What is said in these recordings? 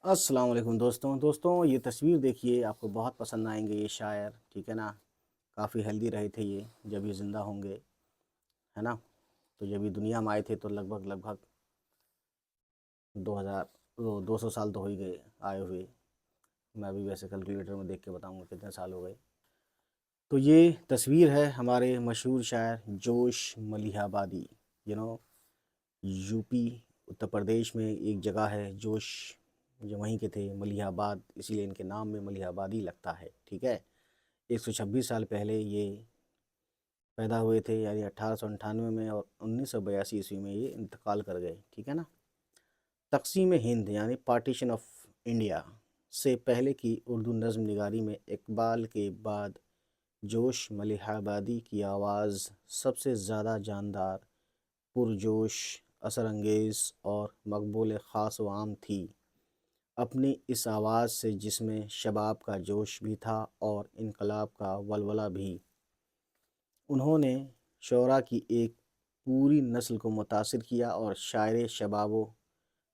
السلام علیکم دوستوں یہ تصویر دیکھیے، آپ کو بہت پسند آئیں گے یہ شاعر، ٹھیک ہے نا۔ کافی ہیلدی رہے تھے یہ جب یہ زندہ ہوں گے، ہے نا۔ تو جب یہ دنیا میں آئے تھے تو لگ بھگ 200 سال تو ہو ہی گئے آئے ہوئے۔ میں بھی ویسے کیلکولیٹر میں دیکھ کے بتاؤں گا کتنے سال ہو گئے۔ تو یہ تصویر ہے ہمارے مشہور شاعر جوش ملیح آبادی، یو پی اتر پردیش میں ایک جگہ ہے جوش، جو وہیں کے تھے، ملیح آباد، اسی لیے ان کے نام میں ملیح آبادی لگتا ہے، ٹھیک ہے۔ 126 سال پہلے یہ پیدا ہوئے تھے، یعنی 1898 میں، اور 1982 عیسوی میں یہ انتقال کر گئے، ٹھیک ہے نا۔ تقسیم ہند یعنی پارٹیشن آف انڈیا سے پہلے کی اردو نظم نگاری میں اقبال کے بعد جوش ملیح آبادی کی آواز سب سے زیادہ جاندار، پرجوش، اثر انگیز اور مقبول خاص و عام تھی۔ اپنی اس آواز سے جس میں شباب کا جوش بھی تھا اور انقلاب کا ولولہ بھی، انہوں نے شعراء کی ایک پوری نسل کو متاثر کیا اور شاعر شباب و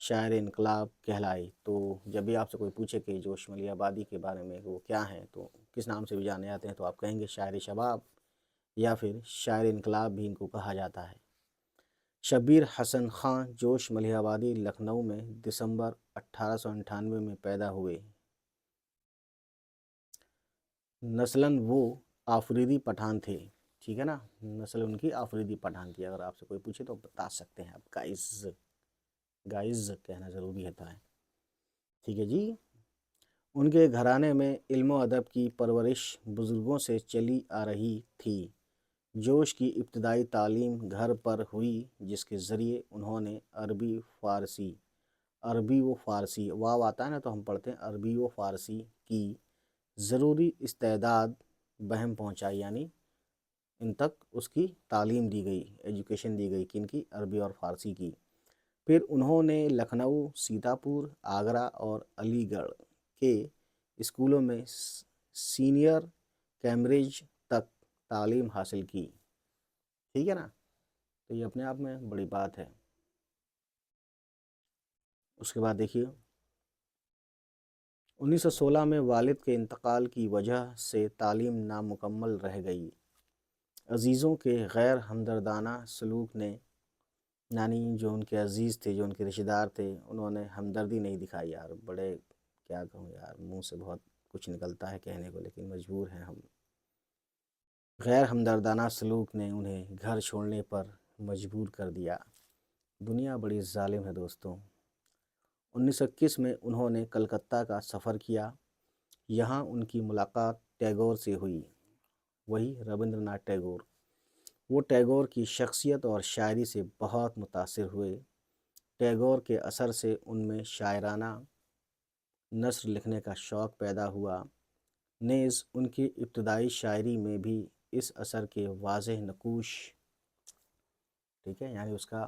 شاعر انقلاب کہلائے۔ تو جب بھی آپ سے کوئی پوچھے کہ جوش ملیح آبادی کے بارے میں وہ کیا ہیں، تو کس نام سے بھی جانے جاتے ہیں، تو آپ کہیں گے شاعر شباب، یا پھر شاعر انقلاب بھی ان کو کہا جاتا ہے۔ شبیر حسن خان جوش ملیح آبادی لکھنؤ میں دسمبر 1898 میں پیدا ہوئے۔ نسلاً وہ آفریدی پٹھان تھے، ٹھیک ہے نا، نسل ان کی آفریدی پٹھان تھی۔ اگر آپ سے کوئی پوچھے تو بتا سکتے ہیں آپ، گائز کہنا ضروری ہوتا ہے، ٹھیک ہے جی۔ ان کے گھرانے میں علم و ادب کی پرورش بزرگوں سے چلی آ رہی تھی۔ جوش کی ابتدائی تعلیم گھر پر ہوئی، جس کے ذریعے انہوں نے عربی و فارسی، واو آتا ہے نا تو ہم پڑھتے ہیں عربی و فارسی کی ضروری استعداد بہم پہنچائی، یعنی ان تک اس کی تعلیم دی گئی، ایجوکیشن دی گئی، کن کی؟ عربی اور فارسی کی۔ پھر انہوں نے لکھنؤ، سیتاپور، آگرہ اور علی گڑھ کے اسکولوں میں سینئر کیمبرج تک تعلیم حاصل کی، ٹھیک ہے نا۔ تو یہ اپنے آپ میں بڑی بات ہے۔ اس کے بعد دیکھیے 1916 میں والد کے انتقال کی وجہ سے تعلیم نامکمل رہ گئی۔ عزیزوں کے غیر ہمدردانہ سلوک نے، یعنی جو ان کے عزیز تھے، جو ان کے رشتہ دار تھے، انہوں نے ہمدردی نہیں دکھائی۔ یار بڑے کیا کہوں یار، منہ سے بہت کچھ نکلتا ہے کہنے کو، لیکن مجبور ہیں ہم۔ غیر ہمدردانہ سلوک نے انہیں گھر چھوڑنے پر مجبور کر دیا۔ دنیا بڑی ظالم ہے دوستوں۔ 1921 میں انہوں نے کلکتہ کا سفر کیا۔ یہاں ان کی ملاقات ٹیگور سے ہوئی، وہی رابندر ناتھ ٹیگور۔ وہ ٹیگور کی شخصیت اور شاعری سے بہت متاثر ہوئے۔ ٹیگور کے اثر سے ان میں شاعرانہ نثر لکھنے کا شوق پیدا ہوا۔ نیز ان کی ابتدائی شاعری میں بھی اس اثر کے واضح نقوش، ٹھیک ہے، یعنی اس کا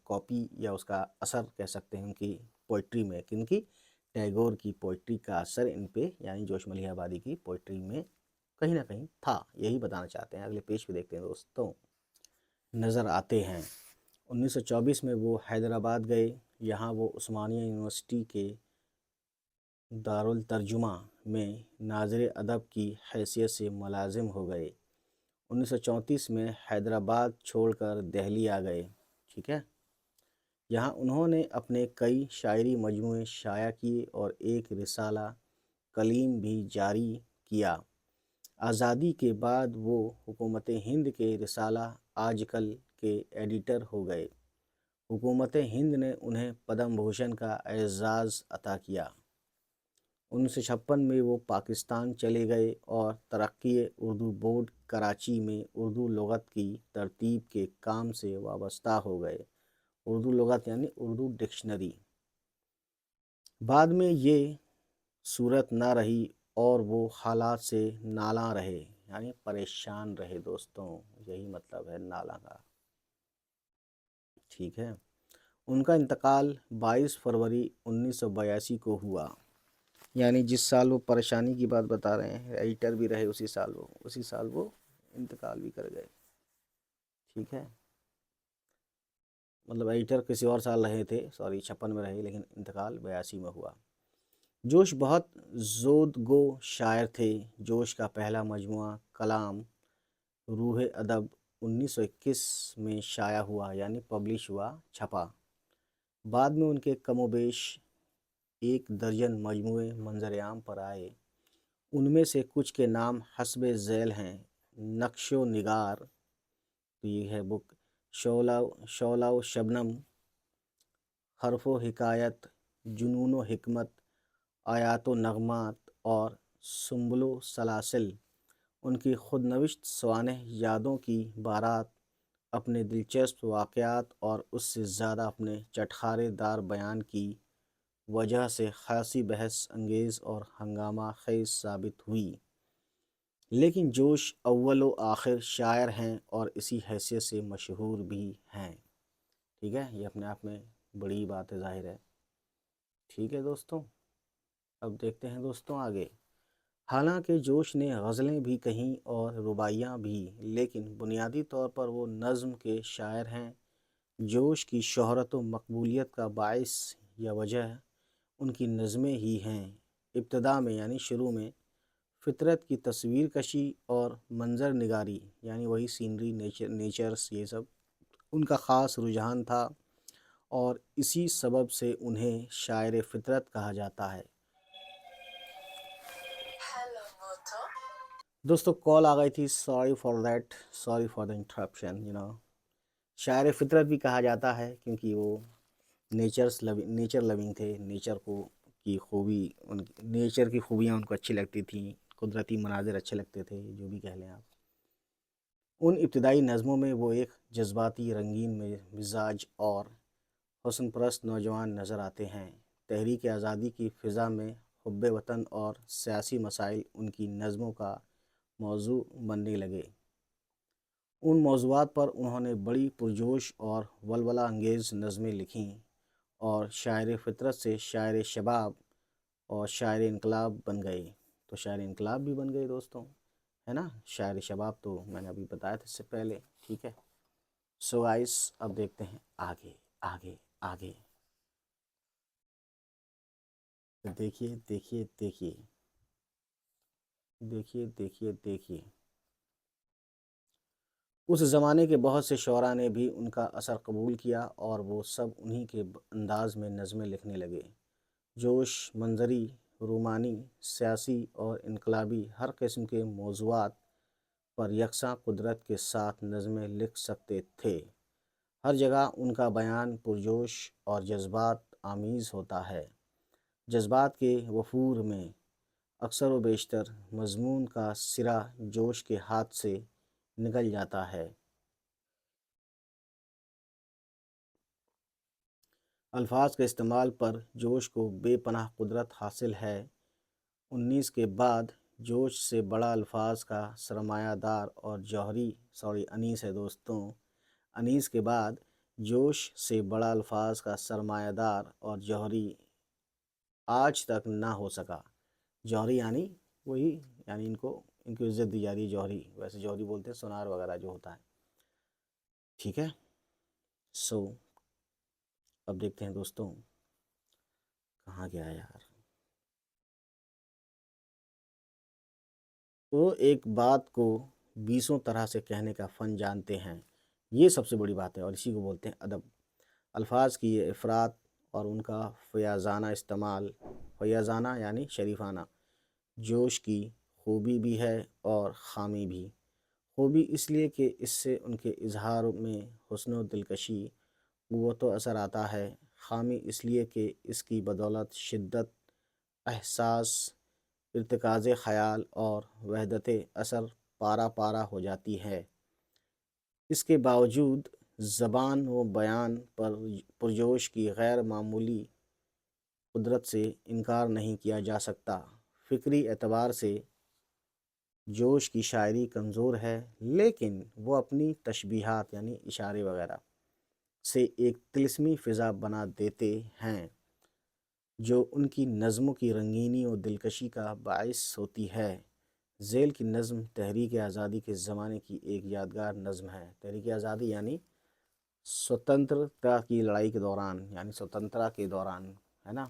کاپی یا اس کا اثر کہہ سکتے ہیں ان کی پوئٹری میں، کن کی؟ ٹیگور کی پوئٹری کا اثر ان پہ، یعنی جوش ملیح آبادی کی پوئٹری میں کہیں نہ کہیں تھا، یہی بتانا چاہتے ہیں۔ اگلے پیج پہ دیکھتے ہیں دوستوں، نظر آتے ہیں۔ 1924 میں وہ حیدرآباد گئے۔ یہاں وہ عثمانیہ یونیورسٹی کے دارالترجمہ میں ناظر ادب کی حیثیت سے ملازم ہو گئے۔ 1934 میں حیدرآباد چھوڑ کر دہلی آ گئے، ٹھیک ہے۔ یہاں انہوں نے اپنے کئی شاعری مجموعے شائع کیے اور ایک رسالہ کلیم بھی جاری کیا۔ آزادی کے بعد وہ حکومت ہند کے رسالہ آج کل کے ایڈیٹر ہو گئے۔ حکومت ہند نے انہیں پدم بھوشن کا اعزاز عطا کیا۔ 1956 میں وہ پاکستان چلے گئے اور ترقی اردو بورڈ کراچی میں اردو لغت کی ترتیب کے کام سے وابستہ ہو گئے۔ اردو لغت یعنی اردو ڈکشنری۔ بعد میں یہ صورت نہ رہی اور وہ حالات سے نالاں رہے، یعنی پریشان رہے دوستوں، یہی مطلب ہے نالاں کا، ٹھیک ہے۔ ان کا انتقال 22 فروری 1982 کو ہوا، یعنی جس سال وہ پریشانی کی بات بتا رہے ہیں، ایڈیٹر بھی رہے اسی سال وہ انتقال بھی کر گئے، ٹھیک ہے۔ मतलब एडिटर किसी और साल रहे थे, सॉरी 56 में रहे, लेकिन इंतकाल 82 में हुआ। जोश बहुत जोदगो शायर थे। जोश का पहला मजमुआ कलाम रूह अदब 1921 में शाया हुआ, यानी पब्लिश हुआ, छपा। बाद में उनके कमोबेश 1 दर्जन मजमुए मंजर आम पर आए। उनमें से कुछ के नाम हस्ब झैल हैं। नक्शो निगार, तो ये है बुक, शौला शबनम, हरफो हिकायत, जुनूनो हिकमत, आयातो नगमात और सुम्बुलो सलासिल। उनकी खुदनविश्त सवानह यादों की बारात अपने दिलचस्प वाक़यात और उससे ज़्यादा अपने चटखारेदार बयान की वजह से खासी बहस अंगेज़ और हंगामा खेज़ साबित हुई। लेकिन जोश अव्वल व आखिर शायर हैं और इसी हैसियत से मशहूर भी हैं। ठीक है, ये अपने आप में बड़ी बात है, ज़ाहिर है। ठीक है दोस्तों, अब देखते हैं दोस्तों आगे। हालांकि जोश ने गज़लें भी कहीं और रुबाइयाँ भी, लेकिन बुनियादी तौर पर वो नज़्म के शायर हैं। जोश की शोहरत व मकबूलियत का बाइस या वजह उनकी नज़में ही हैं। इब्तदा में यानी शुरू में फितरत की तस्वीर कशी और मंज़र निगारी, यानी वही सीनरी, नेचर्स, ये सब उनका ख़ास रुझान था और इसी सबब से उन्हें शायर फितरत कहा जाता है। दोस्तों कॉल आ गई थी, sorry for that, sorry for the interruption. शायर फितरत भी कहा जाता है क्योंकि वो नेचर लविंग थे। नेचर को की खूबी, उनकी नेचर की खूबियाँ उनको अच्छी लगती थी, कुदरती मनाजिर अच्छे लगते थे, जो भी कह लें आप। उन इब्तदाई नज़मों में वो एक जज्बाती, रंगीन मिजाज और हुस्न परस्त नौजवान नज़र आते हैं। तहरीक आज़ादी की फ़िज़ा में हुब्बे वतन और सियासी मसाइल उनकी नज़मों का मौजू बनने लगे। उन मौज़ूआत पर उन्होंने बड़ी पुरजोश और वलवला अंगेज़ नज़में लिखीं और शायर फितरत से शायर शबाब और शायर इनकलाब बन गए। तो शायर इनकलाब भी बन गए दोस्तों, है ना। शायर शबाब तो मैंने अभी बताया था इससे पहले। ठीक है, सो गाइस अब देखते हैं आगे आगे आगे। तो देखिए देखिए देखिए देखिए देखिए देखिए, उस ज़माने के बहुत से शोरा ने भी उनका असर कबूल किया और वो सब उन्हीं के अंदाज़ में नज़में लिखने लगे। जोश मंजरी, रूमानी, सियासी और इनकलाबी हर किस्म के मौज़ूआत पर यकसा कुदरत के साथ नज़में लिख सकते थे। हर जगह उनका बयान पुरजोश और जज्बात आमीज़ होता है। जज्बात के वफूर में अक्सर व बेशतर मज़मून का सिरा जोश के हाथ से निकल जाता है। अल्फाज के इस्तेमाल पर जोश को बेपनाह कुदरत हासिल है। 19 के बाद जोश से बड़ा अल्फाज का सरमायादार और जौहरी अनीस है दोस्तों। अनीस के बाद जोश से बड़ा अल्फाज का सरमायादार और जौहरी आज तक ना हो सका। जौहरी यानी वही, यानी इनको इज्जत दी जा रही है जौहरी, वैसे जौहरी बोलते हैं सोनार वगैरह जो होता है। ठीक है, सो अब देखते हैं दोस्तों, कहाँ गया यार। वो एक बात को 20 तरह से कहने का फ़न जानते हैं, ये सबसे बड़ी बात है और इसी को बोलते हैं अदब। अल्फाज की ये अफरात और उनका फ़याज़ाना इस्तेमाल, फ़याज़ाना यानी शरीफाना, जोश की खूबी भी है और ख़ामी भी। खूबी इसलिए कि इससे उनके इजहार में हुस्न व दिलकशी, क़ुव्वत व असर आता है। ख़ामी इसलिए कि इसकी बदौलत शिद्दत, एहसास, इर्तिकाज़ ख़याल और वहदत असर पारा पारा हो जाती है। इसके बावजूद ज़बान व बयान पर पुरजोश की गैर मामूली कुदरत से इनकार नहीं किया जा सकता। फ़िक्री एतबार से जोश की शायरी कमज़ोर है, लेकिन वो अपनी तशबीहात यानी इशारे वगैरह से एक तिलिस्मी फ़िज़ा बना देते हैं जो उनकी नज़मों की रंगीनी और दिलकशी का बाइस होती है। ज़ेल की नज़म तहरीक आज़ादी के ज़माने की एक यादगार नज़म है। तहरीक आज़ादी यानी स्वतंत्रता की लड़ाई के दौरान, यानी स्वतंत्रता के दौरान, है ना,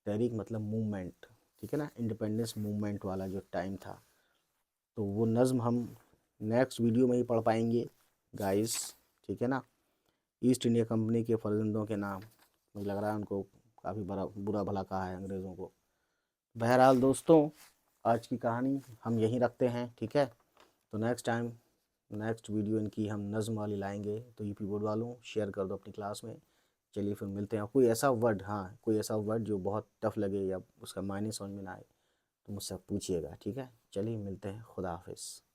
तहरीक मतलब मूवमेंट, ठीक है ना, इंडिपेंडेंस मूवमेंट वाला जो टाइम था, तो वो नज़्म हम नेक्स्ट वीडियो में ही पढ़ पाएंगे गाइस, ठीक है ना। ईस्ट इंडिया कंपनी के फरिंदों के नाम, मुझे लग रहा है उनको काफ़ी बुरा भला कहा है अंग्रेज़ों को। बहरहाल दोस्तों, आज की कहानी हम यहीं रखते हैं, ठीक है। तो नेक्स्ट वीडियो इनकी हम नज़्म वाली लाएंगे, तो यूपी बोर्ड वालों शेयर कर दो अपनी क्लास में। चलिए फिर मिलते हैं। कोई ऐसा वर्ड, हाँ कोई ऐसा वर्ड जो बहुत टफ लगे या उसका मायने समझ में ना आए तो मुझसे पूछिएगा, ठीक है। चलिए मिलते हैं, खुदा हाफिज़।